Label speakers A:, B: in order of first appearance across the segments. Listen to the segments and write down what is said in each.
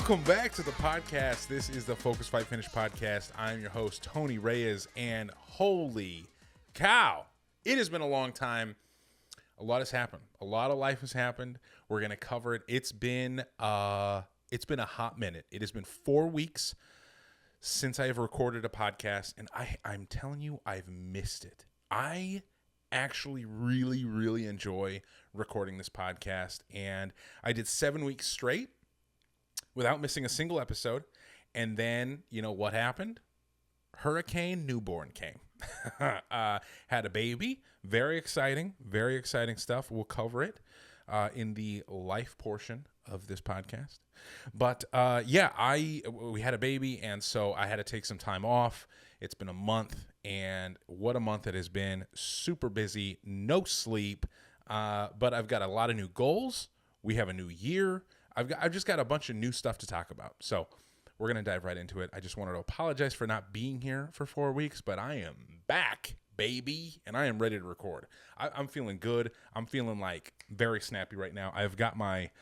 A: Welcome back to the podcast. This is the Focus Fight Finish podcast. I'm your host, Tony Reyes, and holy cow, it has been a long time. A lot has happened. A lot of life has happened. We're going to cover it. It's been a hot minute. It has been 4 weeks since I have recorded a podcast, and I'm telling you, I've missed it. I actually really enjoy recording this podcast, and I did 7 weeks straight without missing a single episode. And then, you know what happened? Hurricane Newborn came. Had a baby. Very exciting stuff. We'll cover it in the life portion of this podcast. But we had a baby, and so I had to take some time off. It's been a month, and what a month it has been. Super busy, no sleep, but I've got a lot of new goals. We have a new year. I've just got a bunch of new stuff to talk about. So we're going to dive right into it. I just wanted to apologize for not being here for 4 weeks, but I am back, baby, and I am ready to record. I'm feeling good. I'm feeling like very snappy right now. I've got my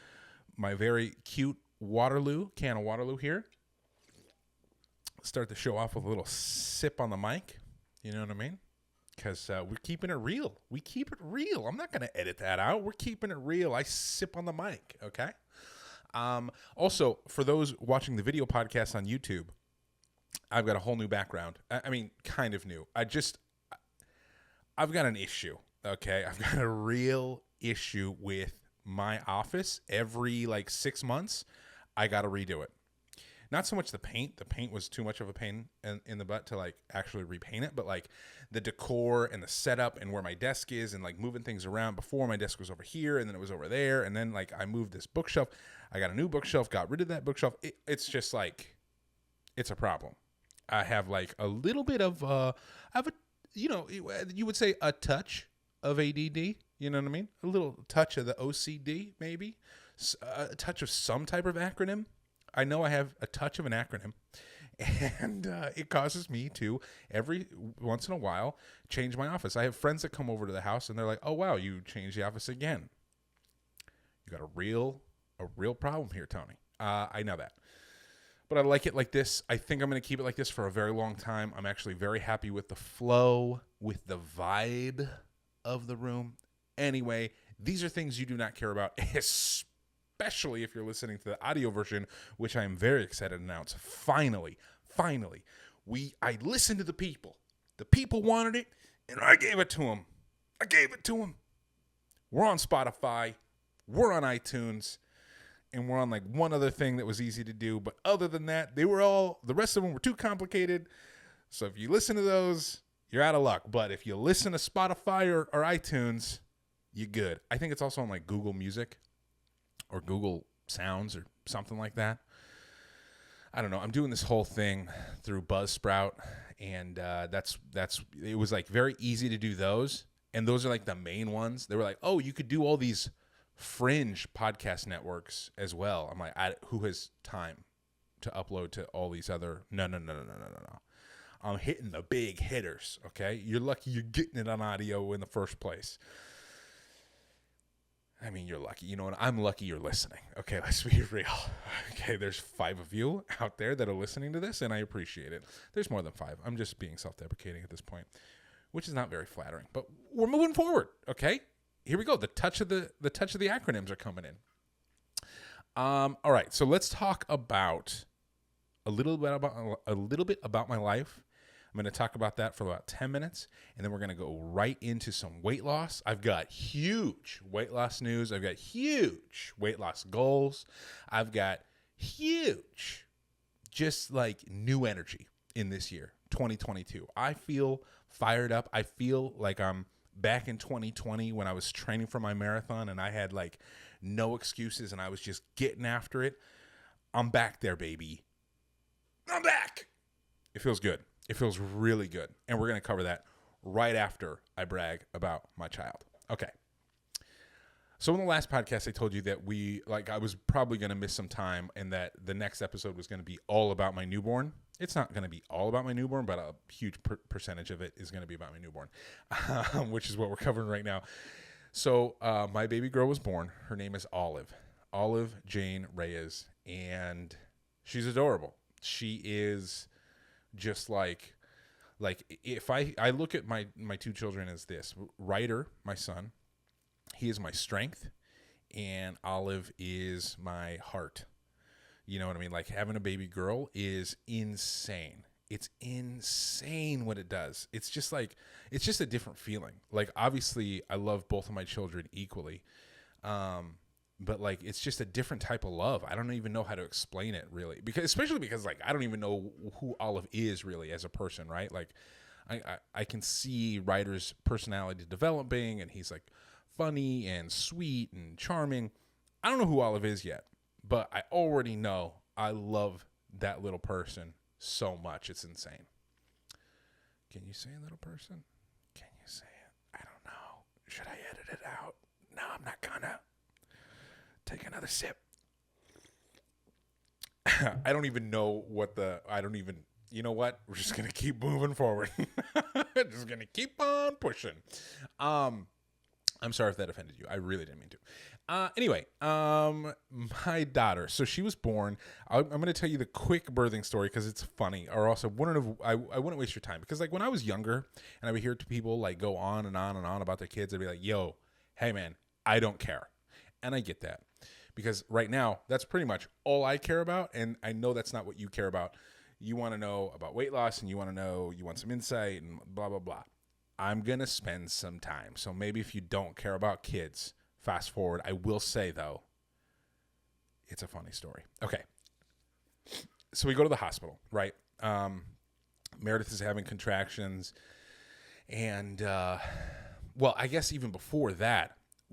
A: very cute can of Waterloo here. Start the show off with a little sip on the mic. You know what I mean? Because we're keeping it real. We keep it real. I'm not going to edit that out. We're keeping it real. I sip on the mic, okay? Also, for those watching the video podcast on YouTube, I've got a whole new background. I mean, kind of new. I've got an issue, okay? I've got a real issue with my office. Every 6 months, I got to redo it. Not so much the paint. The paint was too much of a pain in the butt to actually repaint it, but the decor and the setup and where my desk is and moving things around. Before, my desk was over here and then it was over there, and then I moved this bookshelf. I got a new bookshelf, got rid of that bookshelf. It's just it's a problem. I have a little bit of you would say a touch of ADD. You know what I mean? A little touch of the OCD, maybe a touch of some type of acronym. I know I have a touch of an acronym, and it causes me to, every once in a while, change my office. I have friends that come over to the house, and they're like, oh, wow, you changed the office again. You got a real problem here, Tony. I know that. But I like it like this. I think I'm going to keep it like this for a very long time. I'm actually very happy with the flow, with the vibe of the room. Anyway, these are things you do not care about, especially if you're listening to the audio version, which I am very excited to announce. Finally, I listened to the people. The people wanted it, and I gave it to them. We're on Spotify. We're on iTunes. And we're on one other thing that was easy to do. But other than that, the rest of them were too complicated. So if you listen to those, you're out of luck. But if you listen to Spotify or iTunes, you're good. I think it's also on Google Music or Google Sounds or something like that. I don't know. I'm doing this whole thing through Buzzsprout, and it was very easy to do those. And those are the main ones. They were like, oh, you could do all these fringe podcast networks as well. I'm like, who has time to upload to all these other? No. I'm hitting the big hitters, okay? You're lucky you're getting it on audio in the first place. I mean, you're lucky. You know what? I'm lucky you're listening. Okay, let's be real. Okay, there's 5 of you out there that are listening to this, and I appreciate it. There's more than 5. I'm just being self-deprecating at this point, which is not very flattering. But we're moving forward, okay? Here we go. The touch of the acronyms are coming in. All right, so let's talk about a little bit about my life. I'm going to talk about that for about 10 minutes, and then we're going to go right into some weight loss. I've got huge weight loss news. I've got huge weight loss goals. I've got huge, just new energy in this year, 2022. I feel fired up. I feel like I'm back in 2020 when I was training for my marathon and I had no excuses and I was just getting after it. I'm back there, baby. I'm back. It feels good. It feels really good. And we're going to cover that right after I brag about my child. Okay. So in the last podcast, I told you that I was probably going to miss some time and that the next episode was going to be all about my newborn. It's not going to be all about my newborn, but a huge percentage of it is going to be about my newborn, which is what we're covering right now. So my baby girl was born. Her name is Olive Jane Reyes. And She's adorable. She is just like if I look at my two children as this: Ryder, my son, he is my strength, and Olive is my heart. You know what I mean? Like, having a baby girl is insane. It's insane what it does. It's just a different feeling. Like, obviously I love both of my children equally. But like, it's just a different type of love. I don't even know how to explain it really, especially because like, I don't even know who Olive is really as a person, right? Like, I can see Ryder's personality developing, and he's like funny and sweet and charming. I don't know who Olive is yet, but I already know I love that little person so much. It's insane. Can you say little person? Can you say it? I don't know. Should I edit it out? No, I'm not gonna. Take another sip. I don't even know you know what? We're just going to keep moving forward. Just going to keep on pushing. I'm sorry if that offended you. I really didn't mean to. Anyway, my daughter. So she was born. I'm going to tell you the quick birthing story because it's funny. Or also, I wouldn't waste your time. Because like, when I was younger and I would hear people like go on and on and on about their kids, I'd be like, yo, hey man, I don't care. And I get that. Because right now, that's pretty much all I care about. And I know that's not what you care about. You want to know about weight loss, and you want some insight and blah, blah, blah. I'm going to spend some time. So maybe if you don't care about kids, fast forward. I will say, though, it's a funny story. Okay. So we go to the hospital, right? Meredith is having contractions. And, well, I guess even before that,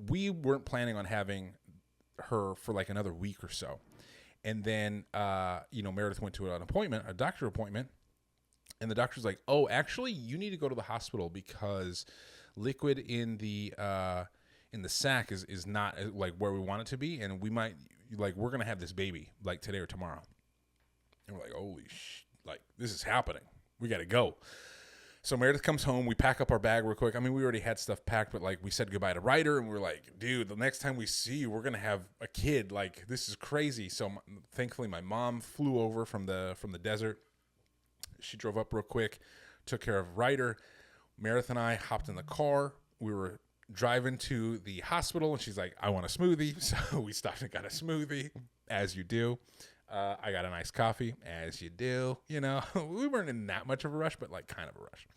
A: we weren't planning on having her for like another week or so. And then, Meredith went to a doctor appointment, and the doctor's like, oh, actually, you need to go to the hospital because liquid in the sac is not like where we want it to be. And we're going to have this baby like today or tomorrow. And we're like, holy like this is happening. We got to go. So Meredith comes home. We pack up our bag real quick. I mean, we already had stuff packed, but like we said goodbye to Ryder, and we were like, dude, the next time we see you, we're going to have a kid. Like, this is crazy. So thankfully my mom flew over from the desert. She drove up real quick, took care of Ryder. Meredith and I hopped in the car. We were driving to the hospital, and she's like, I want a smoothie. So we stopped and got a smoothie, as you do. I got a nice coffee, as you do. You know, we weren't in that much of a rush, but like kind of a rush.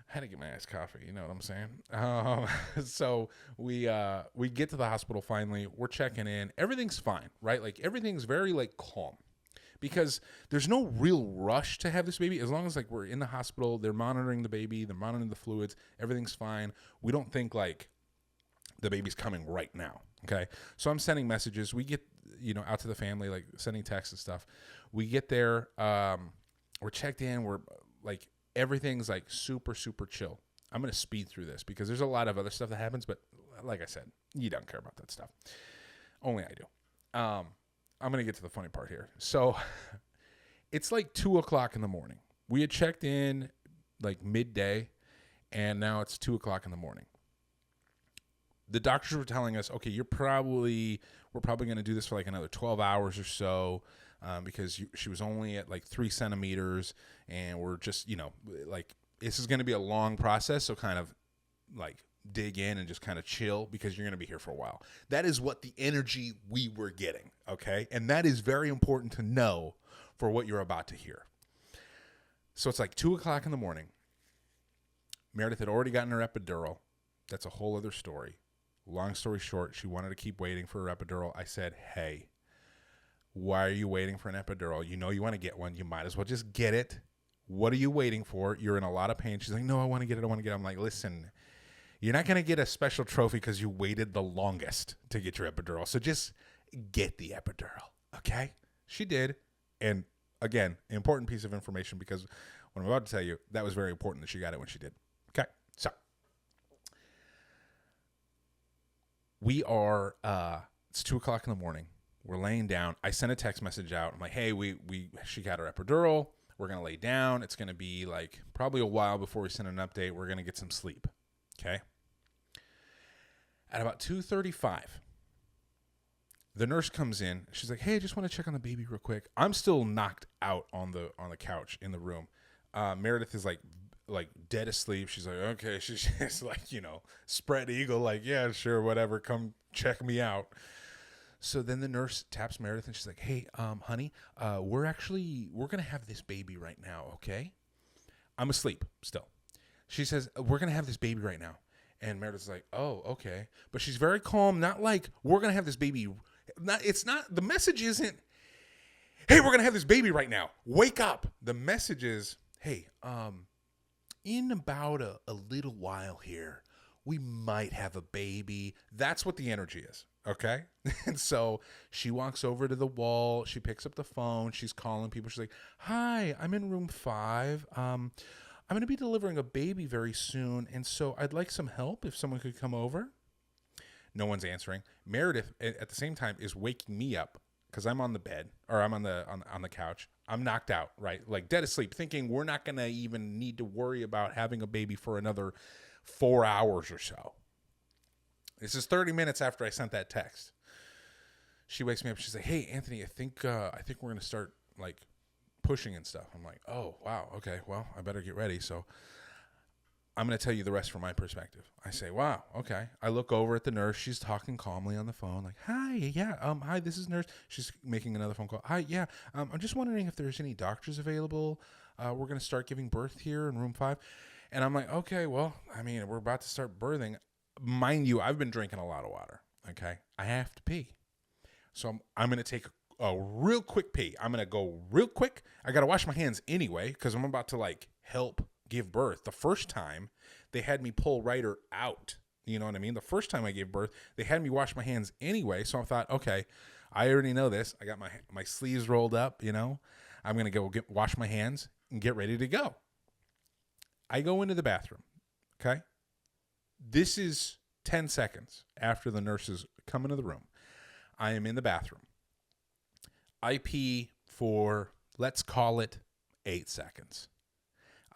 A: I had to get my iced coffee. You know what I'm saying? So we get to the hospital finally. We're checking in. Everything's fine, right? Like, everything's very like calm because there's no real rush to have this baby. As long as like we're in the hospital, they're monitoring the baby, they're monitoring the fluids. Everything's fine. We don't think like the baby's coming right now. Okay. So I'm sending messages. We get, out to the family, like sending texts and stuff. We get there. We're checked in. We're like, everything's like super, super chill. I'm going to speed through this because there's a lot of other stuff that happens, but like I said, you don't care about that stuff. Only I do. I'm going to get to the funny part here. So it's like 2:00 in the morning. We had checked in like midday, and now it's 2:00 in the morning. The doctors were telling us, okay, we're probably going to do this for like another 12 hours or so, because she was only at like 3 centimeters, and we're just, like, this is going to be a long process. So kind of like dig in and just kind of chill because you're going to be here for a while. That is what the energy we were getting. Okay. And that is very important to know for what you're about to hear. So it's like 2:00 in the morning. Meredith had already gotten her epidural. That's a whole other story. Long story short, she wanted to keep waiting for her epidural. I said, hey, why are you waiting for an epidural? You know you want to get one. You might as well just get it. What are you waiting for? You're in a lot of pain. She's like, no, I want to get it. I'm like, listen, you're not going to get a special trophy because you waited the longest to get your epidural. So just get the epidural, okay? She did. And again, an important piece of information because what I'm about to tell you, that was very important that she got it when she did. Okay, so we are, it's 2:00 in the morning. We're laying down. I sent a text message out. I'm like, hey, she got her epidural. We're going to lay down. It's going to be like probably a while before we send an update. We're going to get some sleep. Okay. At about 2:35, The nurse comes in. She's like, "Hey, I just want to check on the baby real quick." I'm still knocked out on the couch in the room. Meredith is like dead asleep. She's like, "Okay." She's like, spread eagle, like, "Yeah, sure, whatever. Come check me out." So then the nurse taps Meredith and she's like, "Hey, honey, we're gonna have this baby right now, okay?" I'm asleep still. She says, "We're gonna have this baby right now," and Meredith's like, "Oh, okay," but she's very calm. Not like we're gonna have this baby. It's not. The message isn't, "Hey, we're gonna have this baby right now. Wake up." The message is, "Hey, in about a little while here, we might have a baby." That's what the energy is. Okay. And so she walks over to the wall. She picks up the phone. She's calling people. She's like, "Hi, I'm in room 5. I'm going to be delivering a baby very soon. And so I'd like some help if someone could come over." No one's answering. Meredith at the same time is waking me up because I'm on the bed, or I'm on the couch. I'm knocked out, right? Like dead asleep, thinking we're not going to even need to worry about having a baby for another 4 hours or so. This is 30 minutes after I sent that text. She wakes me up. She's like, "Hey, Anthony, I think we're going to start like pushing and stuff." I'm like, "Oh, wow. Okay. Well, I better get ready." So I'm going to tell you the rest from my perspective. I say, "Wow. Okay." I look over at the nurse. She's talking calmly on the phone. Like, "Hi. Yeah. Hi, this is nurse." She's making another phone call. "Hi. Yeah. I'm just wondering if there's any doctors available. We're going to start giving birth here in room 5. And I'm like, "Okay, well, I mean, we're about to start birthing." Mind you, I've been drinking a lot of water. Okay. I have to pee. So I'm going to take a real quick pee. I'm going to go real quick. I got to wash my hands anyway, because I'm about to like help give birth. The first time they had me pull Ryder out. You know what I mean? The first time I gave birth, they had me wash my hands anyway. So I thought, okay, I already know this. I got my sleeves rolled up, I'm going to go wash my hands and get ready to go. I go into the bathroom. Okay. This is 10 seconds after the nurses come into the room. I am in the bathroom. I pee for, let's call it, 8 seconds.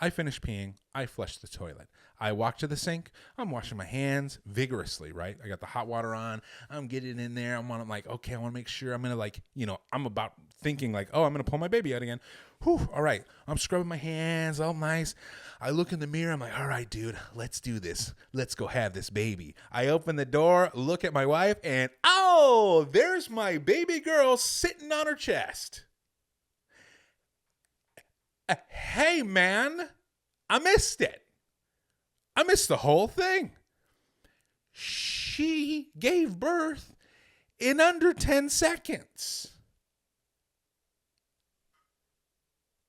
A: I finish peeing. I flush the toilet. I walk to the sink. I'm washing my hands vigorously, right? I got the hot water on. I'm getting in there. I'm like, okay, I want to make sure I'm going to I'm about thinking like, oh, I'm going to pull my baby out again. Whew, all right. I'm scrubbing my hands all nice. I look in the mirror. I'm like, all right, dude, let's do this. Let's go have this baby. I open the door, look at my wife, and oh, there's my baby girl sitting on her chest. Hey, man, I missed it. I missed the whole thing. She gave birth in under 10 seconds.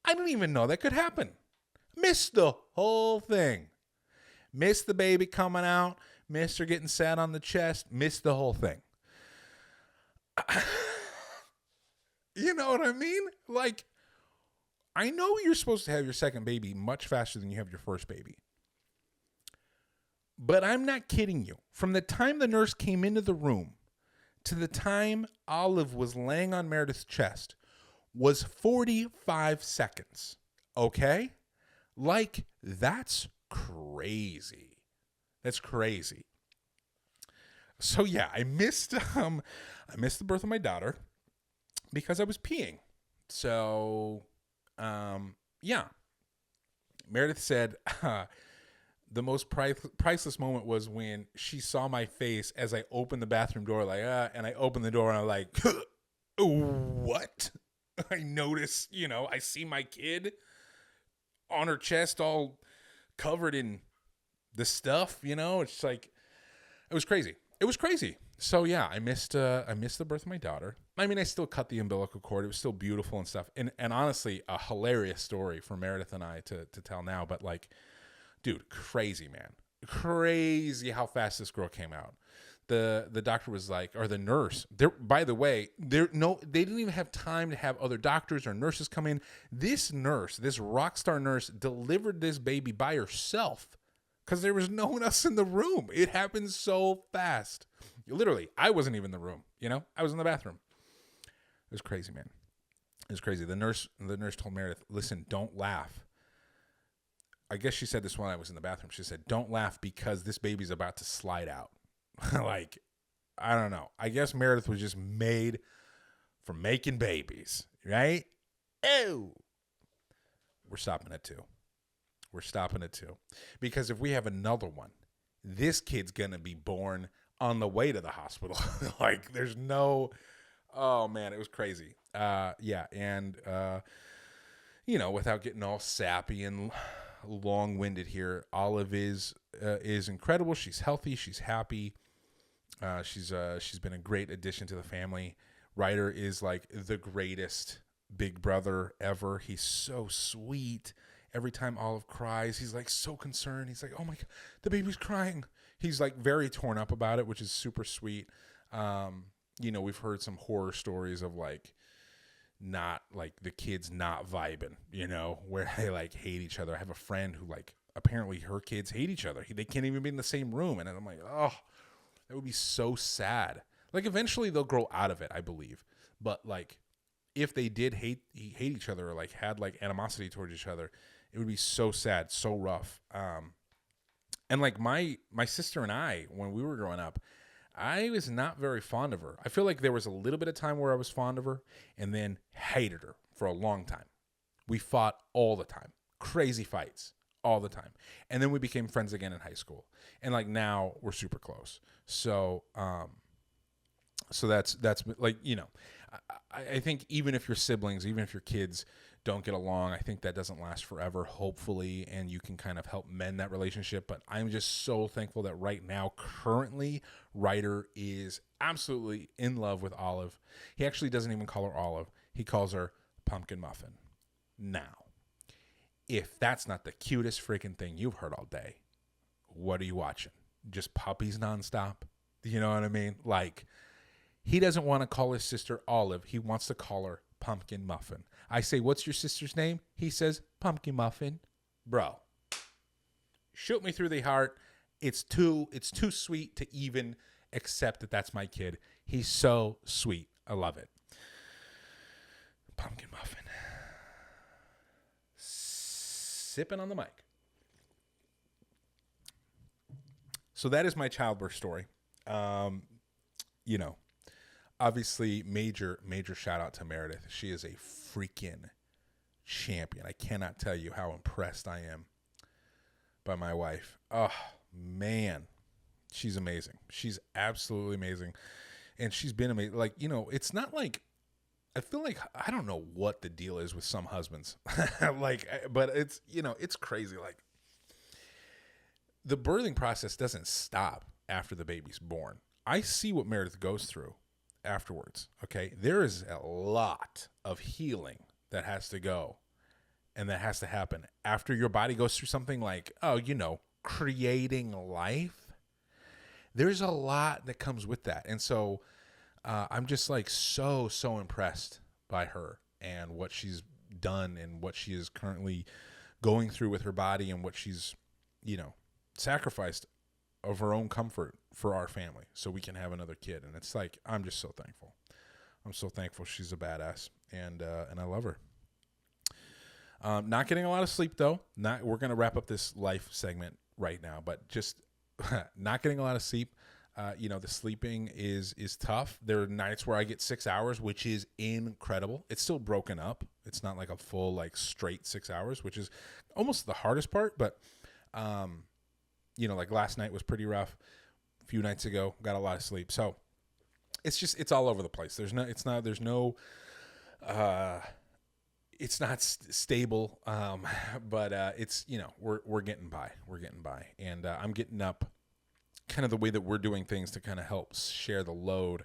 A: I didn't even know that could happen. Missed the whole thing. Missed the baby coming out. Missed her getting sat on the chest. Missed the whole thing. You know what I mean? Like, I know you're supposed to have your second baby much faster than you have your first baby. But I'm not kidding you. From the time the nurse came into the room to the time Olive was laying on Meredith's chest was 45 seconds. Okay? Like, that's crazy. That's crazy. So yeah, I missed the birth of my daughter because I was peeing. So yeah. Meredith said the most priceless moment was when she saw my face as I opened the bathroom door, like, and I opened the door and I'm like, what? I notice, I see my kid on her chest all covered in the stuff, it's like, it was crazy. It was crazy. So yeah, I missed the birth of my daughter. I mean, I still cut the umbilical cord. It was still beautiful and stuff. And honestly, a hilarious story for Meredith and I to tell now, but like, dude, crazy, man. Crazy how fast this girl came out. The doctor was like, or the nurse, by the way, they didn't even have time to have other doctors or nurses come in. This nurse, this rock star nurse, delivered this baby by herself because there was no one else in the room. It happened so fast. Literally, I wasn't even in the room, I was in the bathroom. It was crazy, man. It was crazy. The nurse told Meredith, listen, don't laugh. I guess she said this while I was in the bathroom. She said, don't laugh because this baby's about to slide out. Like, I don't know. I guess Meredith was just made for making babies, right? Oh, we're stopping at 2. We're stopping at 2. Because if we have another one, this kid's going to be born on the way to the hospital. Like, there's no, oh man, it was crazy. Yeah. And, without getting all sappy and long-winded here, Olive is incredible. She's healthy. She's happy. She's been a great addition to the family. Ryder is like the greatest big brother ever. He's so sweet. Every time Olive cries, he's like so concerned. He's like, oh my God, the baby's crying. He's like very torn up about it, which is super sweet. We've heard some horror stories of like not like the kids not vibing, where they like hate each other. I have a friend who like apparently her kids hate each other. They can't even be in the same room. And I'm like, oh, that would be so sad. Like eventually they'll grow out of it, I believe. But like if they did hate each other or like had like animosity towards each other, it would be so sad, so rough. And like my sister and I, when we were growing up, I was not very fond of her. I feel like there was a little bit of time where I was fond of her and then hated her for a long time. We fought all the time, crazy fights all the time. And then we became friends again in high school. And like now we're super close. So, that's like, I think even if your siblings, even if your kids don't get along, I think that doesn't last forever, hopefully, and you can kind of help mend that relationship. But I'm just so thankful that right now, currently, Ryder is absolutely in love with Olive. He actually doesn't even call her Olive. He calls her Pumpkin Muffin. Now, if that's not the cutest freaking thing you've heard all day, what are you watching? Just puppies nonstop? You know what I mean? Like, he doesn't want to call his sister Olive. He wants to call her Pumpkin Muffin. I say, what's your sister's name? He says, Pumpkin Muffin. Bro, shoot me through the heart. It's too sweet to even accept that that's my kid. He's so sweet. I love it. Pumpkin Muffin. Sipping on the mic. So that is my childbirth story. Obviously, major shout out to Meredith. She is a freaking champion. I cannot tell you how impressed I am by my wife. Oh, man. She's amazing. She's absolutely amazing. And she's been amazing. Like, it's not like, I feel like, I don't know what the deal is with some husbands. But it's, it's crazy. Like, the birthing process doesn't stop after the baby's born. I see what Meredith goes through afterwards. Okay. There is a lot of healing that has to go and that has to happen after your body goes through something like, creating life. There's a lot that comes with that. And so I'm just like so impressed by her and what she's done and what she is currently going through with her body and what she's, sacrificed of her own comfort for our family so we can have another kid. And it's like, I'm just so thankful. I'm so thankful. She's a badass and I love her. Not getting a lot of sleep though. We're going to wrap up this life segment right now, but just not getting a lot of sleep. The sleeping is tough. There are nights where I get 6 hours, which is incredible. It's still broken up. It's not like a full, like straight 6 hours, which is almost the hardest part, but, like last night was pretty rough. A few nights ago, got a lot of sleep. So it's all over the place. It's not stable. But it's, we're getting by. We're getting by. And I'm getting up kind of the way that we're doing things to kind of help share the load.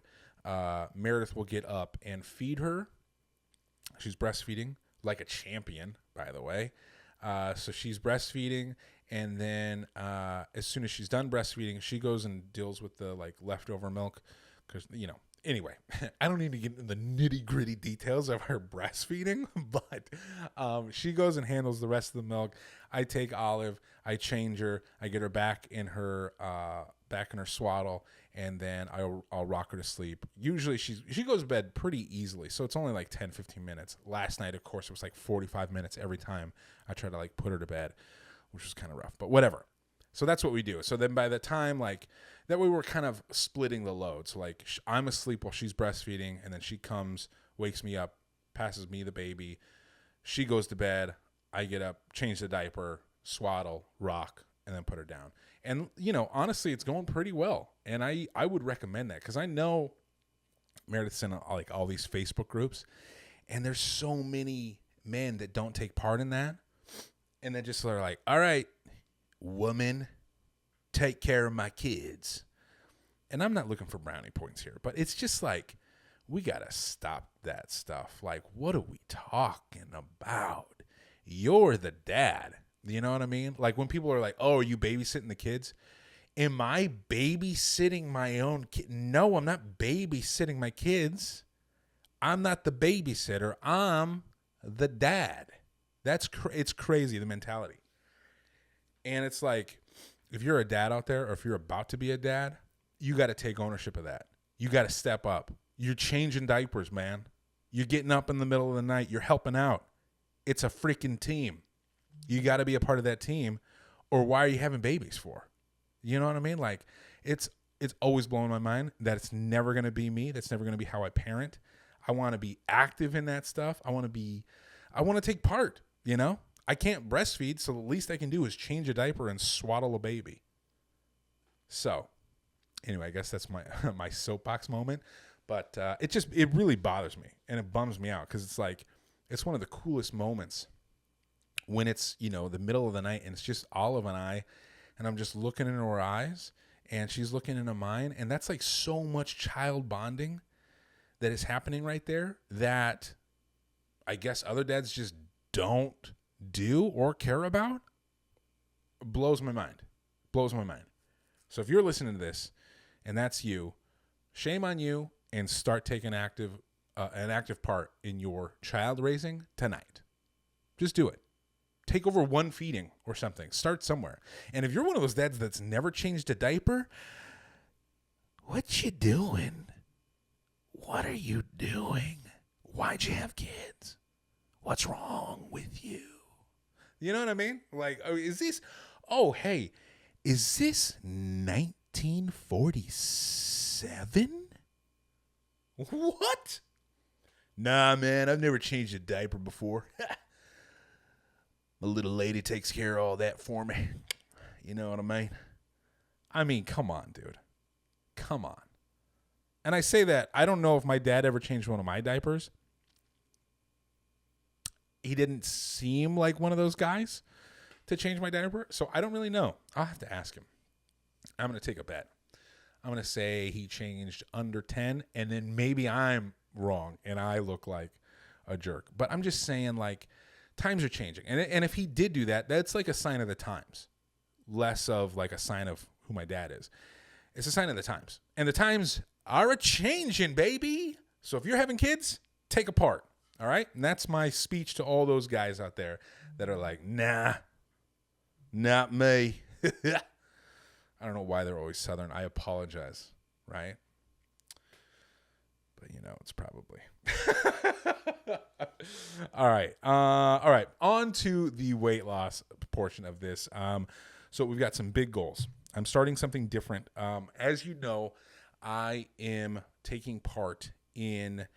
A: Meredith will get up and feed her. She's breastfeeding like a champion, by the way. So she's breastfeeding, and then as soon as she's done breastfeeding, she goes and deals with the like leftover milk because, anyway, I don't need to get into the nitty gritty details of her breastfeeding, but she goes and handles the rest of the milk. I take Olive, I change her, I get her back in her swaddle, and then I'll rock her to sleep. Usually she goes to bed pretty easily, so it's only like 10-15 minutes. Last night, of course, it was like 45 minutes every time I tried to like put her to bed, which was kind of rough, but whatever. So that's what we do. So then by the time, like, that way we're kind of splitting the load. So, like, I'm asleep while she's breastfeeding, and then she comes, wakes me up, passes me the baby. She goes to bed. I get up, change the diaper, swaddle, rock, and then put her down. And, you know, honestly, it's going pretty well. And I would recommend that because I know Meredith's in, like, all these Facebook groups, and there's so many men that don't take part in that. And they just are like, all right, woman, take care of my kids. And I'm not looking for brownie points here, but it's just like, we got to stop that stuff. Like, what are we talking about? You're the dad. You know what I mean? Like, when people are like, oh, are you babysitting the kids? Am I babysitting my own kid? No, I'm not babysitting my kids. I'm not the babysitter. I'm the dad. It's crazy, the mentality. And it's like, if you're a dad out there, or if you're about to be a dad, you got to take ownership of that. You got to step up. You're changing diapers, man. You're getting up in the middle of the night. You're helping out. It's a freaking team. You got to be a part of that team, or why are you having babies for? You know what I mean? Like, it's always blowing my mind that it's never going to be me. That's never going to be how I parent. I want to be active in that stuff. I want to take part, you know? I can't breastfeed, so the least I can do is change a diaper and swaddle a baby. So, anyway, I guess that's my my soapbox moment. But it really bothers me, and it bums me out, because it's like, it's one of the coolest moments when it's, you know, the middle of the night, and it's just Olive and I, and I'm just looking in her eyes, and she's looking into mine, and that's like so much child bonding that is happening right there that I guess other dads just don't do or care about. Blows my mind. So if you're listening to this and that's you, shame on you, and start taking an active part in your child raising tonight. Just do it. Take over one feeding or something. Start somewhere. And if you're one of those dads that's never changed a diaper, what you doing? What are you doing? Why'd you have kids? What's wrong with you? You know what I mean? Like, is this 1947? What? Nah, man, I've never changed a diaper before. My little lady takes care of all that for me. You know what I mean? I mean, come on, dude. Come on. And I say that, I don't know if my dad ever changed one of my diapers. He didn't seem like one of those guys to change my diaper, so I don't really know. I'll have to ask him. I'm going to take a bet. I'm going to say he changed under 10, and then maybe I'm wrong and I look like a jerk. But I'm just saying, like, times are changing. And if he did do that, that's like a sign of the times, less of like a sign of who my dad is. It's a sign of the times. And the times are a-changing, baby. So if you're having kids, take a part. All right? And that's my speech to all those guys out there that are like, nah, not me. I don't know why they're always Southern. I apologize, right? But, you know, it's probably. All right. On to the weight loss portion of this. So we've got some big goals. I'm starting something different. As you know, I am taking part in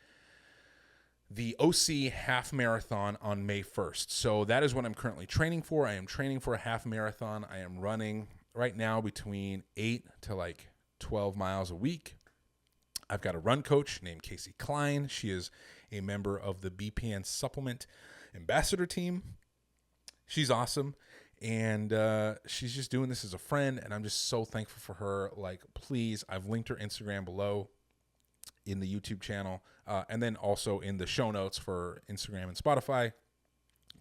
A: the OC half marathon on May 1st. So that is what I'm currently training for. I am training for a half marathon. I am running right now between 8 to like 12 miles a week. I've got a run coach named Casey Klein. She is a member of the BPN Supplement Ambassador team. She's awesome. And she's just doing this as a friend. And I'm just so thankful for her. Like, please, I've linked her Instagram below in the YouTube channel. And then also in the show notes for Instagram and Spotify.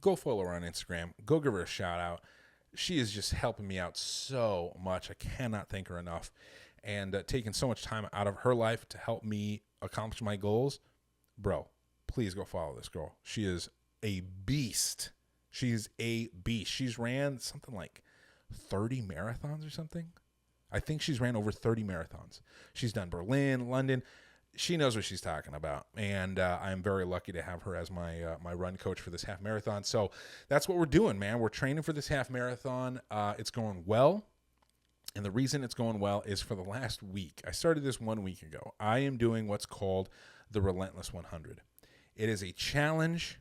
A: Go follow her on Instagram. Go give her a shout out. She is just helping me out so much. I cannot thank her enough. And taking so much time out of her life to help me accomplish my goals. Bro, please go follow this girl. She is a beast. She's a beast. She's ran something like 30 marathons or something. I think she's ran over 30 marathons. She's done Berlin, London. She knows what she's talking about. And I'm very lucky to have her as my my run coach for this half marathon. So that's what we're doing, man. We're training for this half marathon. It's going well. And the reason it's going well is for the last week. I started this 1 week ago. I am doing what's called the Relentless 100. It is a challenge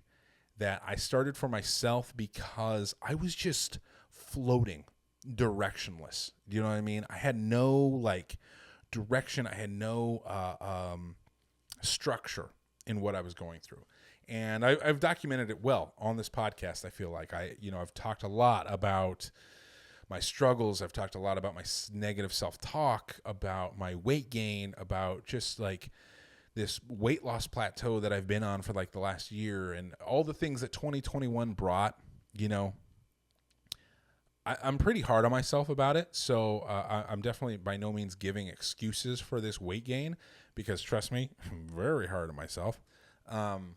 A: that I started for myself because I was just floating, directionless. Do you know what I mean? I had no like direction. I had no structure in what I was going through. And I've documented it well on this podcast. I feel like I've talked a lot about my struggles. I've talked a lot about my negative self-talk, about my weight gain, about just like this weight loss plateau that I've been on for like the last year, and all the things that 2021 brought. I'm pretty hard on myself about it. So I'm definitely by no means giving excuses for this weight gain, because trust me, I'm very hard on myself. I'm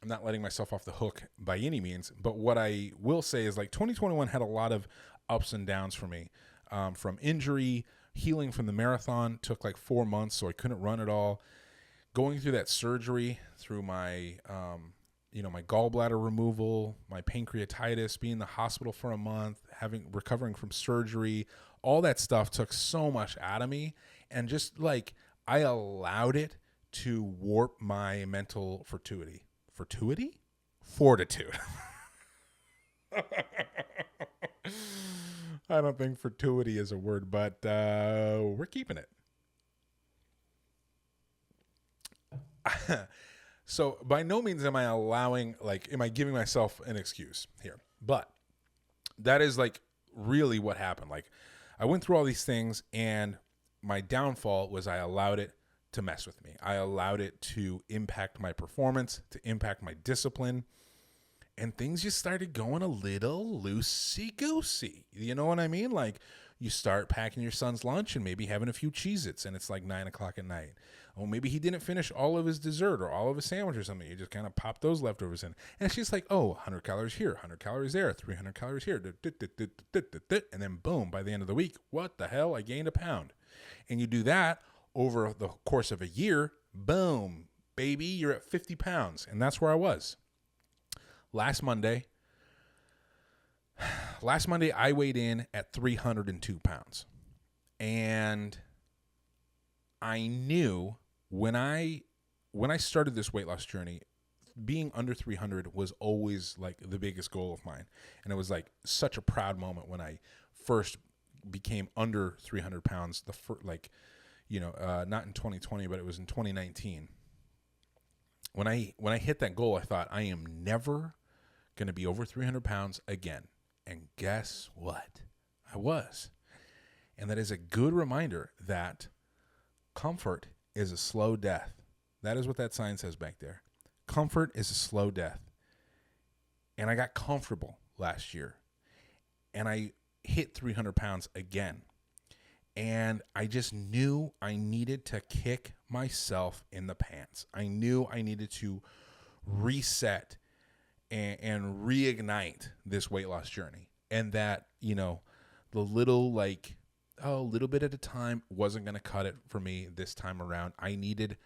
A: not letting myself off the hook by any means, but what I will say is like 2021 had a lot of ups and downs for me, from injury, healing from the marathon took like 4 months, so I couldn't run at all. Going through that surgery, through my, my gallbladder removal, my pancreatitis, being in the hospital for a month, recovering from surgery, all that stuff took so much out of me, and just like I allowed it to warp my mental fortitude. I don't think fortuity is a word, but we're keeping it. So by no means am I giving myself an excuse here, but that is like really what happened. Like I went through all these things, and my downfall was I allowed it to mess with me. I allowed it to impact my performance, to impact my discipline, and things just started going a little loosey-goosey. You know what I mean? Like you start packing your son's lunch and maybe having a few Cheez-Its, and it's like 9 o'clock at night. Oh, maybe he didn't finish all of his dessert or all of his sandwich or something. You just kind of pop those leftovers in. And it's just like, 100 calories here, 100 calories there, 300 calories here. And then boom, by the end of the week, what the hell? I gained a pound. And you do that over the course of a year, boom, baby, you're at 50 pounds. And that's where I was. Last Monday, I weighed in at 302 pounds. And I knew when I started this weight loss journey, being under 300 was always like the biggest goal of mine. And it was like such a proud moment when I first became under 300 pounds, not in 2020, but it was in 2019. When I hit that goal, I thought, I am never going to be over 300 pounds again. And guess what? I was. And that is a good reminder that comfort is a slow death. That is what that sign says back there. Comfort is a slow death. And I got comfortable last year. And I hit 300 pounds again. And I just knew I needed to kick myself in the pants. I knew I needed to reset and reignite this weight loss journey. And that, the little bit at a time wasn't going to cut it for me this time around. I needed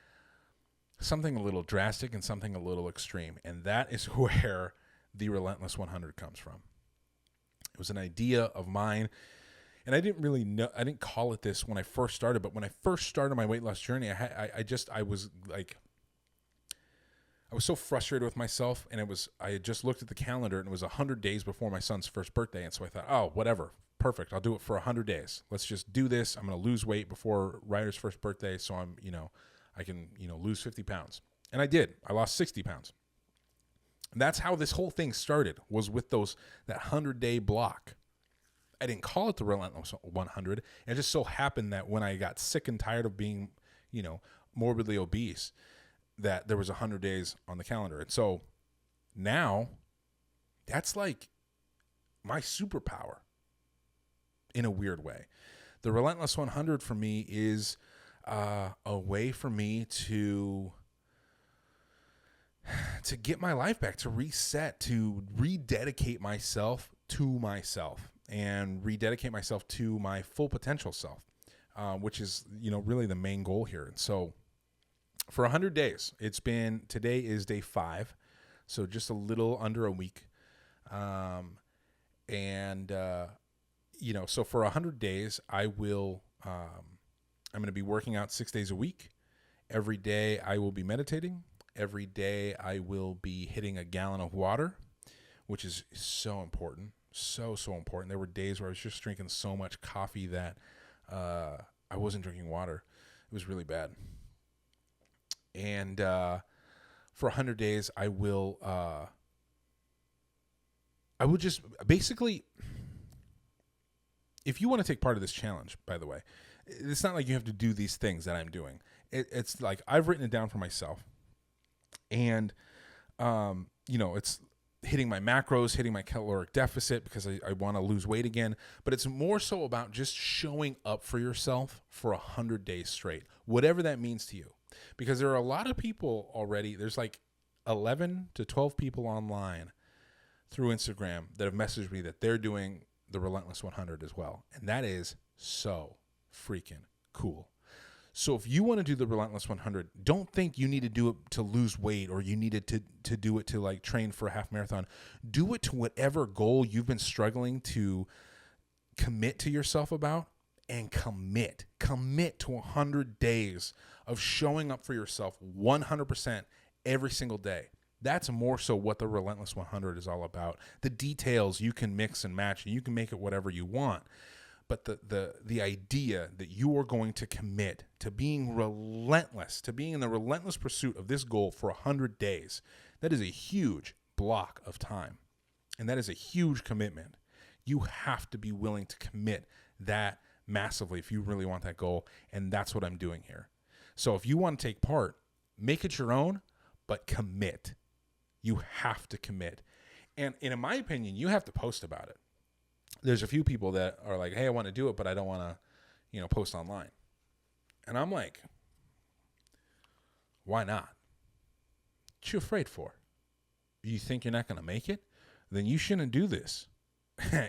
A: something a little drastic and something a little extreme. And that is where the Relentless 100 comes from. It was an idea of mine. And I didn't really know, I didn't call it this when I first started, but when I first started my weight loss journey, I was so frustrated with myself, and I had just looked at the calendar, and it was 100 days before my son's first birthday. And so I thought, oh, whatever. Perfect. I'll do it for 100 days. Let's just do this. I'm going to lose weight before Ryder's first birthday. So I can lose 50 pounds. And I did. I lost 60 pounds. And that's how this whole thing started, was with that 100-day block. I didn't call it the Relentless 100. It just so happened that when I got sick and tired of being, morbidly obese, that there was 100 days on the calendar. And so now that's like my superpower in a weird way. The Relentless 100 for me is a way for me to get my life back, to reset, to rededicate myself to myself. And rededicate myself to my full potential self, which is, really the main goal here. And so for 100 days, today is day 5, so just a little under a week. so for 100 days, I'm going to be working out 6 days a week. Every day I will be meditating. Every day I will be hitting a gallon of water, which is so important. So important. There were days where I was just drinking so much coffee that I wasn't drinking water. It was really bad. And for 100 days, I will just basically, if you want to take part of this challenge, by the way, it's not like you have to do these things that I'm doing. It's like I've written it down for myself. And, it's hitting my macros, hitting my caloric deficit because I want to lose weight again. But it's more so about just showing up for yourself for 100 days straight, whatever that means to you. Because there are a lot of people already. There's like 11 to 12 people online through Instagram that have messaged me that they're doing the Relentless 100 as well. And that is so freaking cool. So if you want to do the Relentless 100, don't think you need to do it to lose weight or you needed to do it to like train for a half marathon. Do it to whatever goal you've been struggling to commit to yourself about, and commit to 100 days of showing up for yourself 100% every single day. That's more so what the Relentless 100 is all about. The details you can mix and match, and you can make it whatever you want. But the idea that you are going to commit to being relentless, to being in the relentless pursuit of this goal for 100 days, that is a huge block of time. And that is a huge commitment. You have to be willing to commit that massively if you really want that goal. And that's what I'm doing here. So if you want to take part, make it your own, but commit. You have to commit. And in my opinion, you have to post about it. There's a few people that are like, hey, I want to do it, but I don't want to, post online. And I'm like, why not? What you afraid for? You think you're not going to make it? Then you shouldn't do this.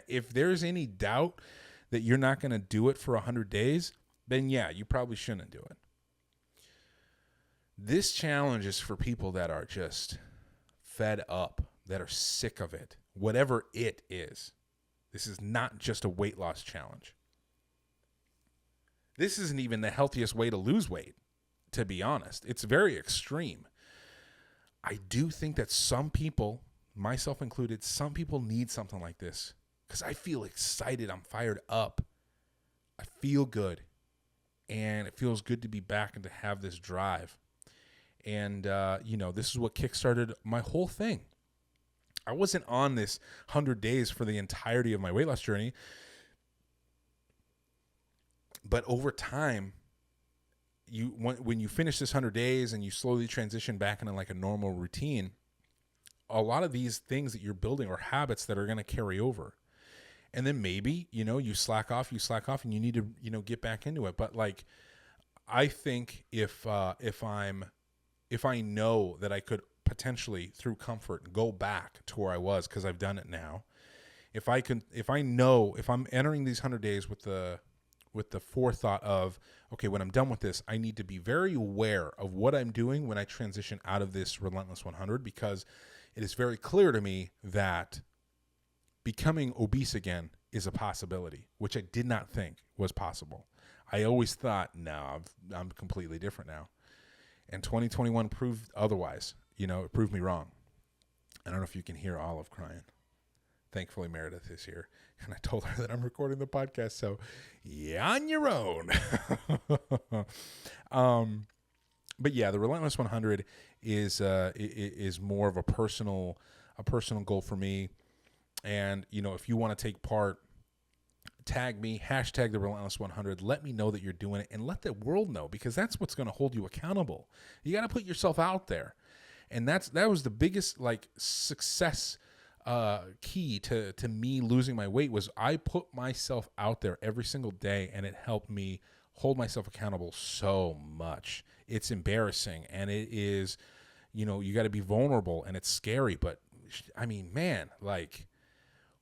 A: If there's any doubt that you're not going to do it for 100 days, then yeah, you probably shouldn't do it. This challenge is for people that are just fed up, that are sick of it, whatever it is. This is not just a weight loss challenge. This isn't even the healthiest way to lose weight, to be honest. It's very extreme. I do think that some people, myself included, some people need something like this because I feel excited. I'm fired up. I feel good. And it feels good to be back and to have this drive. And, this is what kickstarted my whole thing. I wasn't on this 100 days for the entirety of my weight loss journey. But over time, when you finish this 100 days and you slowly transition back into like a normal routine, a lot of these things that you're building are habits that are going to carry over. And then maybe, you slack off and you need to, get back into it. But like, I think if I know that I could potentially through comfort go back to where I was because I've done it now. If I'm entering these 100 days with the forethought of, okay, when I'm done with this, I need to be very aware of what I'm doing when I transition out of this Relentless 100, because it is very clear to me that becoming obese again is a possibility, which I did not think was possible. I always thought, no, I'm completely different now. And 2021 proved otherwise. It proved me wrong. I don't know if you can hear Olive crying. Thankfully, Meredith is here. And I told her that I'm recording the podcast. So, yeah, on your own. But yeah, the Relentless 100 is more of a personal goal for me. And, if you want to take part, tag me, hashtag the Relentless 100. Let me know that you're doing it and let the world know, because that's what's going to hold you accountable. You got to put yourself out there. And that was the biggest success key to me losing my weight, was I put myself out there every single day, and it helped me hold myself accountable so much. It's embarrassing, and it is, you got to be vulnerable, and it's scary. But I mean, man,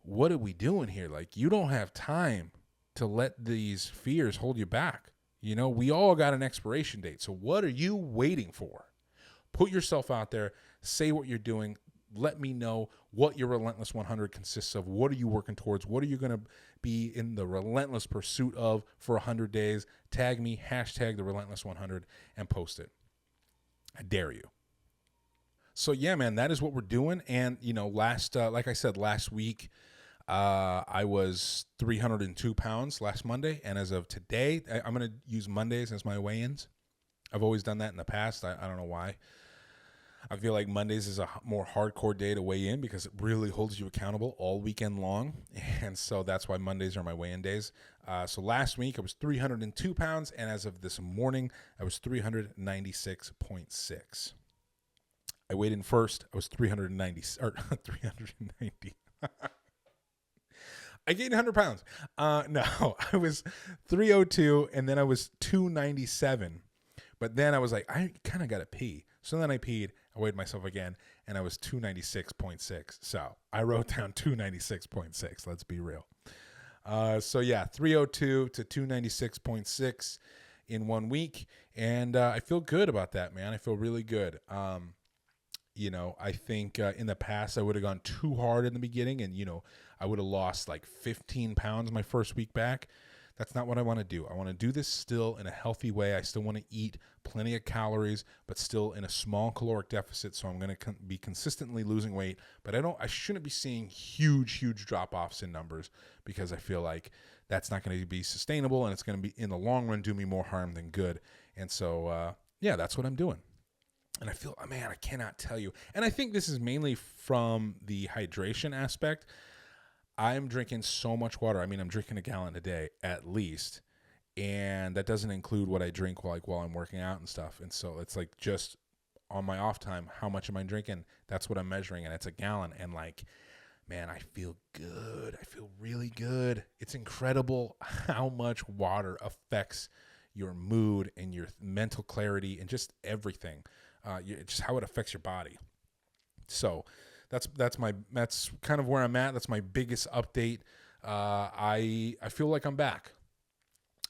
A: what are we doing here? You don't have time to let these fears hold you back. We all got an expiration date. So what are you waiting for? Put yourself out there, say what you're doing. Let me know what your Relentless 100 consists of. What are you working towards? What are you going to be in the relentless pursuit of for 100 days. Tag me, hashtag the relentless 100, and post it. I dare you. So yeah, man, that is what we're doing. And like I said, last week, I was 302 pounds last Monday. And as of today, I'm going to use Mondays as my weigh-ins. I've always done that in the past. I don't know why. I feel like Mondays is a more hardcore day to weigh in because it really holds you accountable all weekend long. And so that's why Mondays are my weigh-in days. So last week I was 302 pounds. And as of this morning, I was 396.6. I weighed in first. I was 390. I gained 100 pounds. No, I was 302 and then I was 297. But then I was like, I kind of got to pee. So then I peed, I weighed myself again, and I was 296.6. So I wrote down 296.6. Let's be real. So yeah, 302 to 296.6 in 1 week. And I feel good about that, man. I feel really good. I think in the past I would have gone too hard in the beginning and, I would have lost like 15 pounds my first week back. That's not what I want to do. I want to do this still in a healthy way. I still want to eat plenty of calories, but still in a small caloric deficit. So I'm going to be consistently losing weight, but I shouldn't be seeing huge drop-offs in numbers because I feel like that's not going to be sustainable and it's going to be in the long run do me more harm than good. And so, that's what I'm doing. And I feel, man, I cannot tell you. And I think this is mainly from the hydration aspect. I'm drinking so much water. I mean, I'm drinking a gallon a day at least. And that doesn't include what I drink while I'm working out and stuff. And so it's like just on my off time, how much am I drinking? That's what I'm measuring. And it's a gallon. And like, man, I feel good. I feel really good. It's incredible how much water affects your mood and your mental clarity and just everything. Just how it affects your body. So that's kind of where I'm at. That's my biggest update. I feel like I'm back.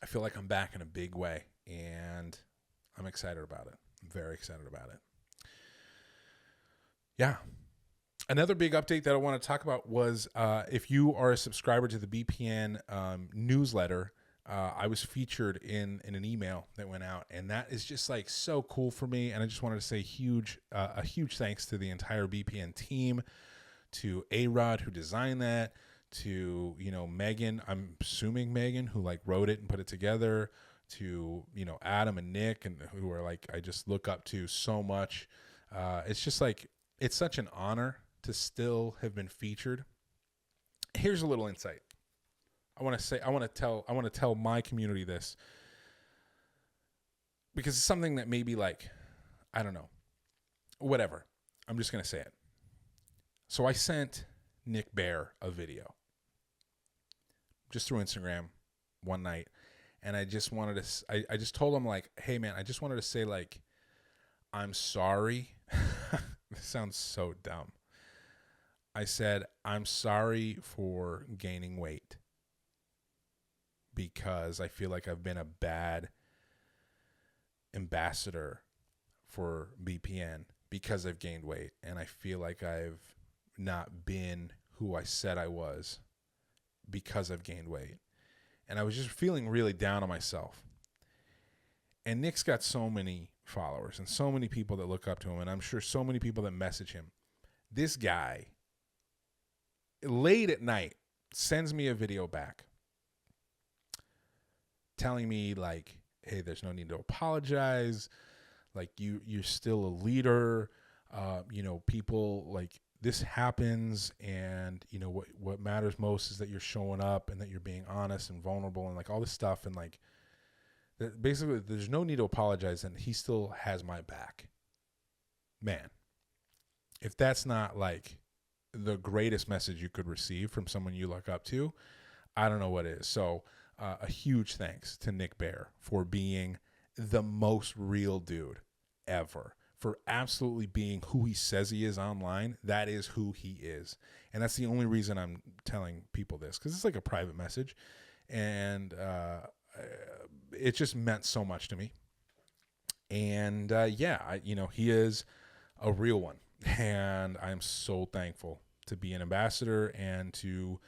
A: I feel like I'm back in a big way, and I'm excited about it. I'm very excited about it. Yeah. Another big update that I want to talk about was if you are a subscriber to the BPN newsletter, I was featured in an email that went out, and that is just like so cool for me. And I just wanted to say a huge thanks to the entire BPN team, to A-Rod who designed that, to Megan. I'm assuming Megan who like wrote it and put it together, to Adam and Nick and who are like I just look up to so much. It's just like it's such an honor to still have been featured. Here's a little insight. I want to tell my community this because it's something that maybe like, I don't know, whatever. I'm just going to say it. So I sent Nick Bear a video just through Instagram one night. And I just wanted to, I just told him like, hey man, I just wanted to say like, I'm sorry. This sounds so dumb. I said, I'm sorry for gaining weight. Because I feel like I've been a bad ambassador for BPN because I've gained weight. And I feel like I've not been who I said I was because I've gained weight. And I was just feeling really down on myself. And Nick's got so many followers and so many people that look up to him. And I'm sure so many people that message him. This guy, late at night, sends me a video back telling me like, hey, there's no need to apologize. Like you're still a leader. People like this happens. And what matters most is that you're showing up and that you're being honest and vulnerable and like all this stuff. And like, basically there's no need to apologize. And he still has my back, man. If that's not like the greatest message you could receive from someone you look up to, I don't know what is. So, a huge thanks to Nick Bear for being the most real dude ever, for absolutely being who he says he is online. That is who he is. And that's the only reason I'm telling people this, because it's like a private message. And it just meant so much to me. And he is a real one. And I'm so thankful to be an ambassador and to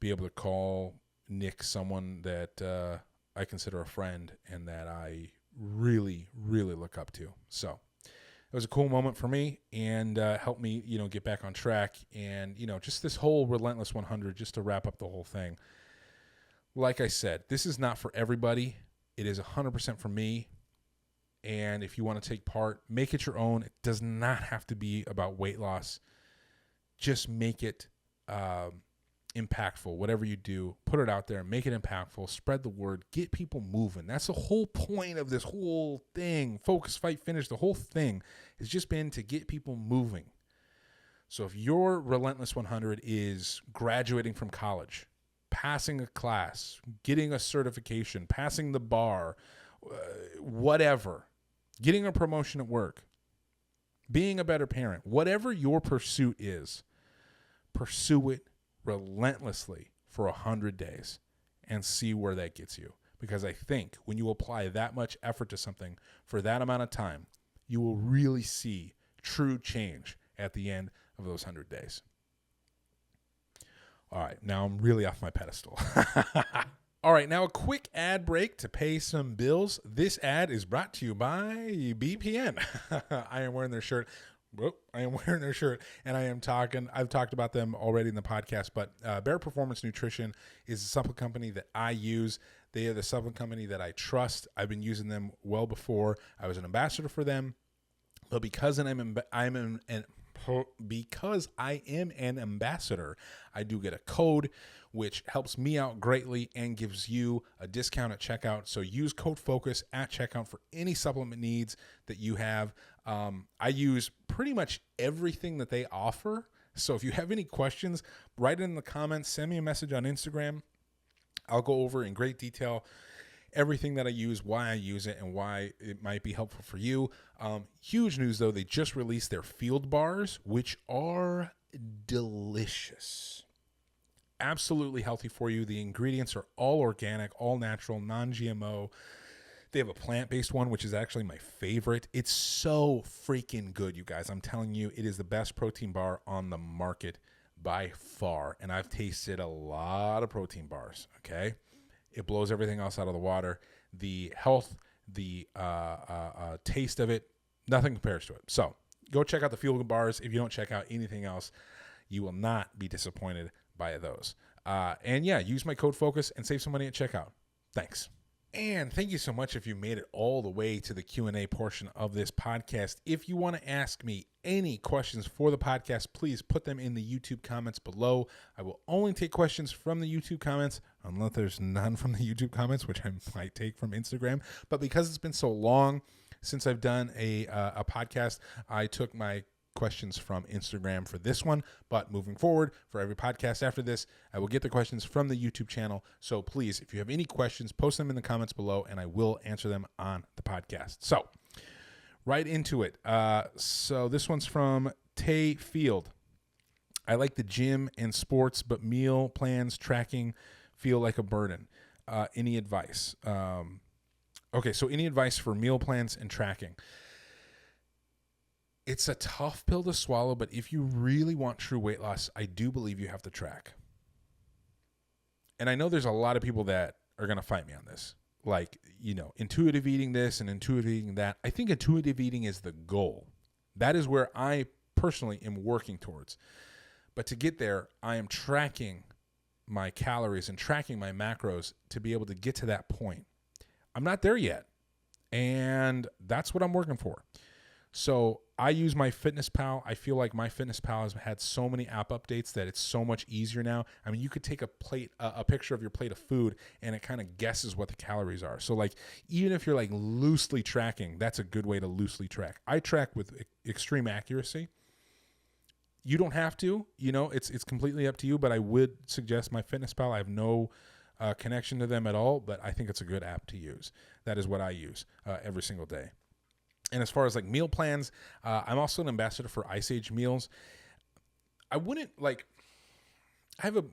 A: be able to call Nick someone that I consider a friend and that I really, really look up to. So it was a cool moment for me and helped me, get back on track. And, just this whole Relentless 100, just to wrap up the whole thing. Like I said, this is not for everybody. It is 100% for me. And if you want to take part, make it your own. It does not have to be about weight loss. Just make it impactful. Whatever you do, put it out there, make it impactful, spread the word, get people moving. That's the whole point of this whole thing. Focus, Fight, Finish. The whole thing has just been to get people moving. So if your Relentless 100 is graduating from college, passing a class, getting a certification, passing the bar, whatever, getting a promotion at work, being a better parent, whatever your pursuit is, pursue it relentlessly for 100 days and see where that gets you. Because I think when you apply that much effort to something for that amount of time, you will really see true change at the end of those 100 days. All right, now I'm really off my pedestal. All right, now a quick ad break to pay some bills. This ad is brought to you by BPN. I am wearing their shirt. And I've talked about them already in the podcast, but Bear Performance Nutrition is a supplement company that I use. They are the supplement company that I trust. I've been using them well before. I was an ambassador for them, but because I am an ambassador, I do get a code which helps me out greatly and gives you a discount at checkout. So use code FOCUS at checkout for any supplement needs that you have. I use pretty much everything that they offer. So if you have any questions, write it in the comments, send me a message on Instagram. I'll go over in great detail everything that I use, why I use it, and why it might be helpful for you. Huge news, though. They just released their field bars, which are delicious. Absolutely healthy for you. The ingredients are all organic, all natural, non-GMO. They have a plant-based one, which is actually my favorite. It's so freaking good, you guys. I'm telling you, it is the best protein bar on the market by far. And I've tasted a lot of protein bars, okay? It blows everything else out of the water. The health, the taste of it, nothing compares to it. So go check out the Fuel Bars. If you don't check out anything else, you will not be disappointed by those. And yeah, use my code FOCUS and save some money at checkout. Thanks. And thank you so much if you made it all the way to the Q&A portion of this podcast. If you want to ask me any questions for the podcast, please put them in the YouTube comments below. I will only take questions from the YouTube comments, unless there's none from the YouTube comments, which I might take from Instagram. But because it's been so long since I've done a podcast, I took my questions from Instagram for this one, but moving forward for every podcast after this, I will get the questions from the YouTube channel. So please, if you have any questions, post them in the comments below and I will answer them on the podcast. So right into it. So this one's from Tay Field. I like the gym and sports, but meal plans tracking feel like a burden. Any advice? Okay, so any advice for meal plans and tracking? It's a tough pill to swallow, but if you really want true weight loss, I do believe you have to track. And I know there's a lot of people that are going to fight me on this. Like, intuitive eating this and intuitive eating that. I think intuitive eating is the goal. That is where I personally am working towards. But to get there, I am tracking my calories and tracking my macros to be able to get to that point. I'm not there yet. And that's what I'm working for. So I use my FitnessPal. I feel like my FitnessPal has had so many app updates that it's so much easier now. I mean, you could take a picture of your plate of food and it kind of guesses what the calories are. So like, even if you're like loosely tracking, that's a good way to loosely track. I track with extreme accuracy. You don't have to, it's completely up to you, but I would suggest my FitnessPal. I have no connection to them at all, but I think it's a good app to use. That is what I use every single day. And as far as like meal plans, I'm also an ambassador for Ice Age meals. I have a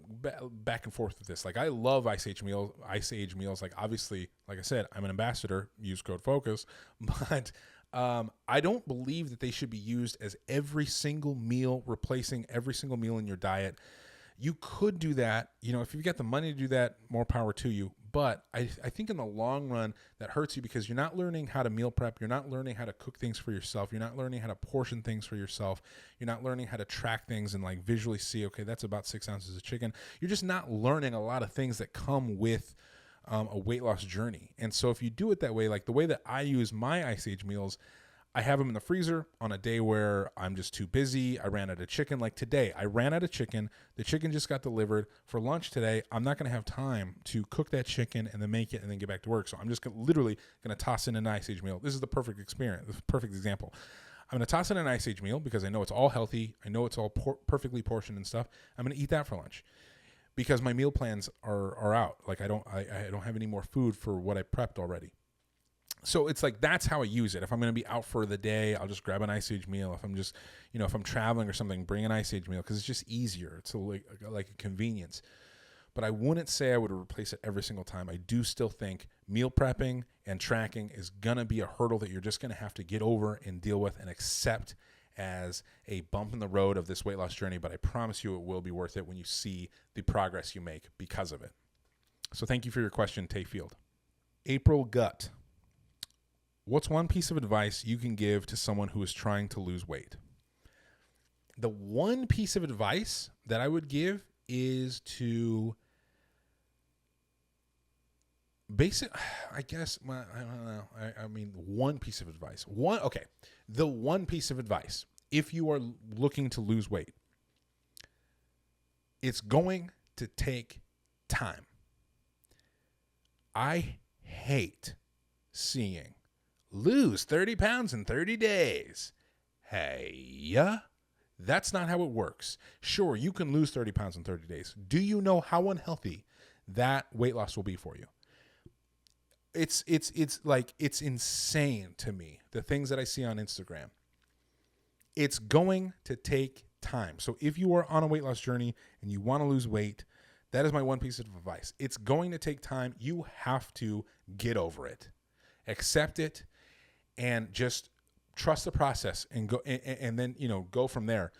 A: back and forth with this. Like I love Ice Age meals. Like obviously, like I said, I'm an ambassador, use code FOCUS, but I don't believe that they should be used as every single meal, replacing every single meal in your diet. You could do that. If you've got the money to do that, more power to you. But I think in the long run, that hurts you because you're not learning how to meal prep. You're not learning how to cook things for yourself. You're not learning how to portion things for yourself. You're not learning how to track things and like visually see, okay, that's about 6 ounces of chicken. You're just not learning a lot of things that come with a weight loss journey. And so if you do it that way, like the way that I use my Ice Age meals, I have them in the freezer on a day where I'm just too busy. I ran out of chicken. Like today, I ran out of chicken. The chicken just got delivered. For lunch today, I'm not going to have time to cook that chicken and then make it and then get back to work. So I'm just literally going to toss in an Ice Age meal. This is the perfect experience, the perfect example. I'm going to toss in an Ice Age meal because I know it's all healthy. I know it's all perfectly portioned and stuff. I'm going to eat that for lunch because my meal plans are out. Like I don't have any more food for what I prepped already. So it's like, that's how I use it. If I'm going to be out for the day, I'll just grab an Ice Age meal. If I'm just, if I'm traveling or something, bring an Ice Age meal because it's just easier. It's like a convenience. But I wouldn't say I would replace it every single time. I do still think meal prepping and tracking is going to be a hurdle that you're just going to have to get over and deal with and accept as a bump in the road of this weight loss journey. But I promise you it will be worth it when you see the progress you make because of it. So thank you for your question, Tayfield. April Gut. What's one piece of advice you can give to someone who is trying to lose weight? The one piece of advice that I would give is to I guess, I don't know. I mean, one piece of advice. The one piece of advice, if you are looking to lose weight, it's going to take time. I hate seeing lose 30 pounds in 30 days. Hey, that's not how it works. Sure, you can lose 30 pounds in 30 days. Do you know how unhealthy that weight loss will be for you? It's insane to me, the things that I see on Instagram. It's going to take time. So if you are on a weight loss journey and you want to lose weight, that is my one piece of advice. It's going to take time. You have to get over it. Accept it. And just trust the process and go, and then, go from there.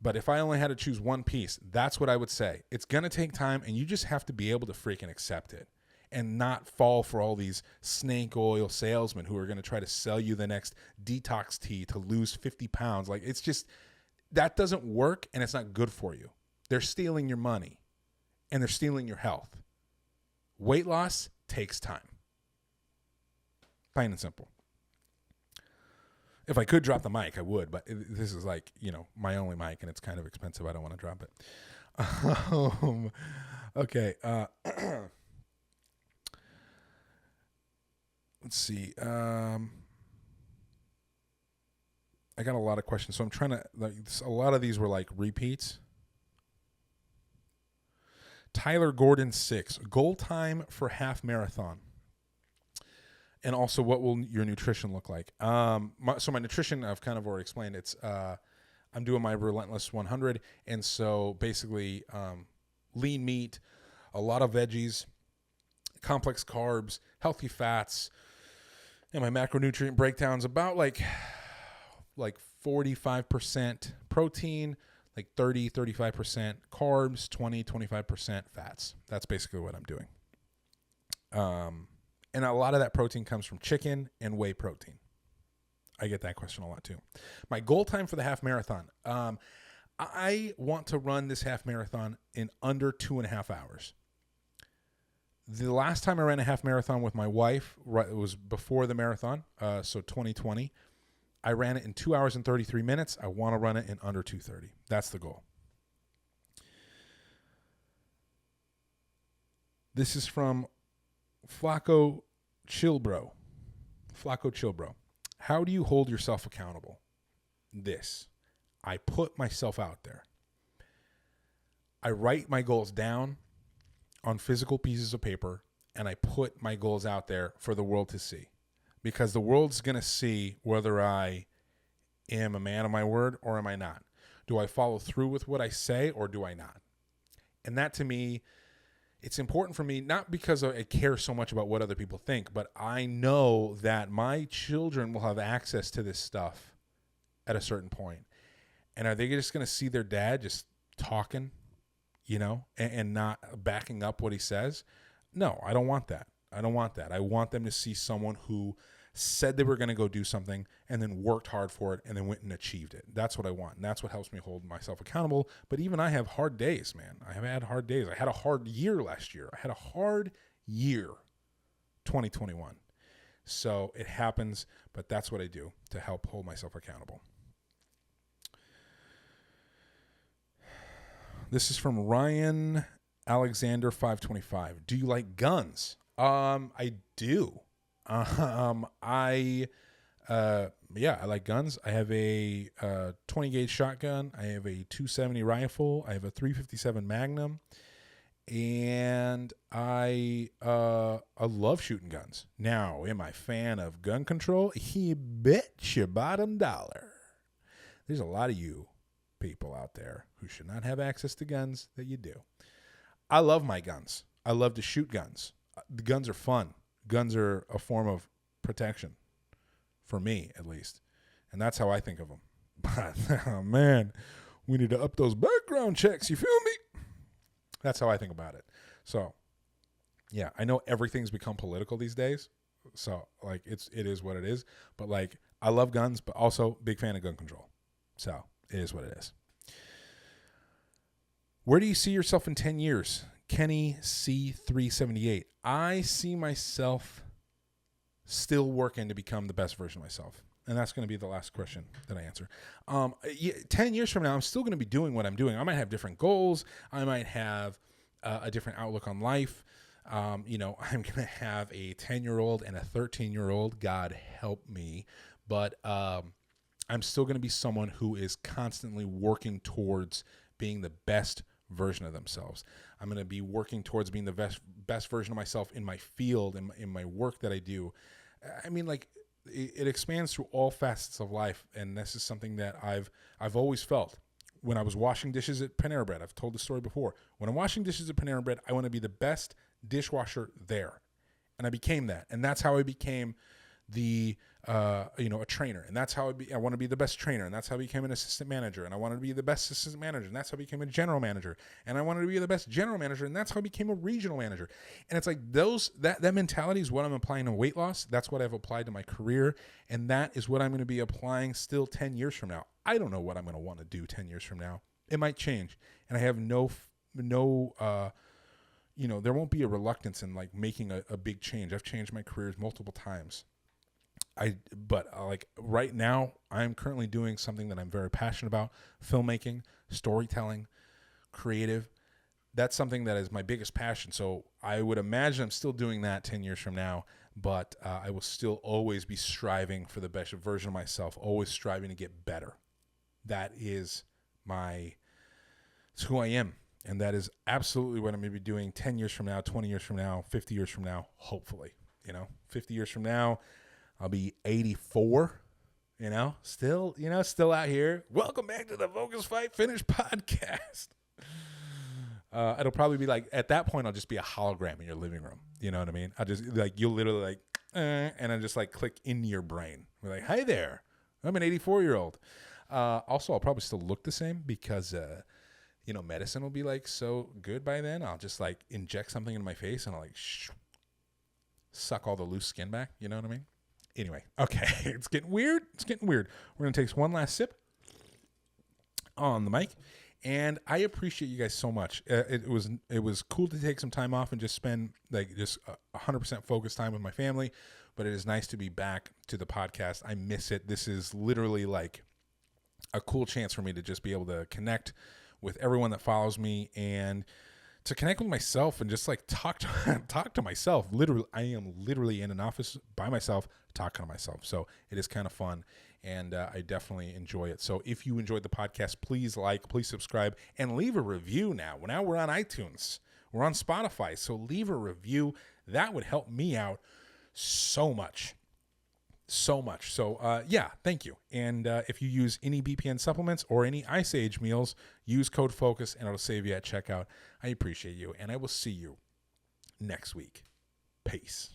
A: But if I only had to choose one piece, that's what I would say. It's going to take time, and you just have to be able to freaking accept it and not fall for all these snake oil salesmen who are going to try to sell you the next detox tea to lose 50 pounds. Like, it's just, that doesn't work, and it's not good for you. They're stealing your money, and they're stealing your health. Weight loss takes time. Plain and simple. If I could drop the mic, I would, but this is like, my only mic, and it's kind of expensive. I don't want to drop it. Okay. Let's see. I got a lot of questions, so I'm trying to, a lot of these were like repeats. Tyler Gordon 6, goal time for half marathon. And also, what will your nutrition look like? So my nutrition, I've kind of already explained. It's I'm doing my Relentless 100, and so basically lean meat, a lot of veggies, complex carbs, healthy fats, and my macronutrient breakdown's about like 45% protein, like 35% carbs, 25% fats. That's basically what I'm doing. And a lot of that protein comes from chicken and whey protein. I get that question a lot too. My goal time for the half marathon. I want to run this half marathon in under 2.5 hours. The last time I ran a half marathon with my wife, it was before the marathon, so 2020. I ran it in 2 hours and 33 minutes. I want to run it in under 2:30. That's the goal. This is from Flacco Chilbro. How do you hold yourself accountable? I put myself out there. I write my goals down on physical pieces of paper, and I put my goals out there for the world to see. Because the world's going to see whether I am a man of my word or am I not. Do I follow through with what I say or do I not? And that, to me, it's important for me, not because I care so much about what other people think, but I know that my children will have access to this stuff at a certain point. And are they just going to see their dad just talking, and not backing up what he says. No, I don't want that. I don't want that. I want them to see someone who said they were going to go do something and then worked hard for it and then went and achieved it. That's what I want. And that's what helps me hold myself accountable. But even I have hard days, man. I have had hard days. I had a hard year last year. I had a hard year, 2021. So it happens, but that's what I do to help hold myself accountable. This is from Ryan Alexander 525. Do you like guns? I do. I like guns. I have a 20 gauge shotgun. I have a 270 rifle. I have a 357 Magnum, and I love shooting guns. Now, am I a fan of gun control? You bet your bottom dollar. There's a lot of you people out there who should not have access to guns that you do. I love my guns. I love to shoot guns. The guns are fun. Guns are a form of protection, for me at least. And that's how I think of them. But, oh man, we need to up those background checks, you feel me? That's how I think about it. So, yeah, I know everything's become political these days. So, like, it is what it is. But, like, I love guns, but also big fan of gun control. So, it is what it is. Where do you see yourself in 10 years? Kenny C378. I see myself still working to become the best version of myself. And that's going to be the last question that I answer. 10 years from now, I'm still going to be doing what I'm doing. I might have different goals. I might have a different outlook on life. I'm going to have a 10-year-old and a 13-year-old. God help me. But I'm still going to be someone who is constantly working towards being the best version of themselves. I'm going to be working towards being the best version of myself in my field, in my work that I do. I mean, like, it expands through all facets of life, and this is something that I've always felt. When I was washing dishes at Panera Bread, I've told the story before. When I'm washing dishes at Panera Bread, I want to be the best dishwasher there, and I became that, and that's how I became a trainer, and that's how I want to be the best trainer, and that's how I became an assistant manager, and I wanted to be the best assistant manager, and that's how I became a general manager, and I wanted to be the best general manager, and that's how I became a regional manager. And it's like that mentality is what I'm applying to weight loss. That's what I've applied to my career, and that is what I'm going to be applying still 10 years from now. I don't know what I'm going to want to do 10 years from now. It might change, and I have no there won't be a reluctance in like making a big change. I've changed my careers multiple times. But right now, I'm currently doing something that I'm very passionate about: filmmaking, storytelling, creative. That's something that is my biggest passion. So I would imagine I'm still doing that 10 years from now, but I will still always be striving for the best version of myself, always striving to get better. It's who I am. And that is absolutely what I'm going to be doing 10 years from now, 20 years from now, 50 years from now, hopefully. 50 years from now, I'll be 84, still out here. Welcome back to the Focus Fight Finish podcast. It'll probably be like, at that point, I'll just be a hologram in your living room. You know what I mean? I'll just you'll literally and I just click into your brain. We're like, hi there, I'm an 84-year-old. Also, I'll probably still look the same because, medicine will be so good by then. I'll just inject something in my face and I'll suck all the loose skin back. You know what I mean? Anyway, okay, it's getting weird. We're going to take one last sip on the mic, and I appreciate you guys so much. It was cool to take some time off and just spend 100% focused time with my family, but it is nice to be back to the podcast. I miss it. This is literally a cool chance for me to just be able to connect with everyone that follows me and to connect with myself and just talk to myself. Literally, I am literally in an office by myself talking to myself. So it is kind of fun, and I definitely enjoy it. So if you enjoyed the podcast, please please subscribe, and leave a review now. Now we're on iTunes. We're on Spotify. So leave a review. That would help me out so much. So thank you. And if you use any BPN supplements or any Ice Age meals, use code FOCUS and it'll save you at checkout. I appreciate you, and I will see you next week. Peace.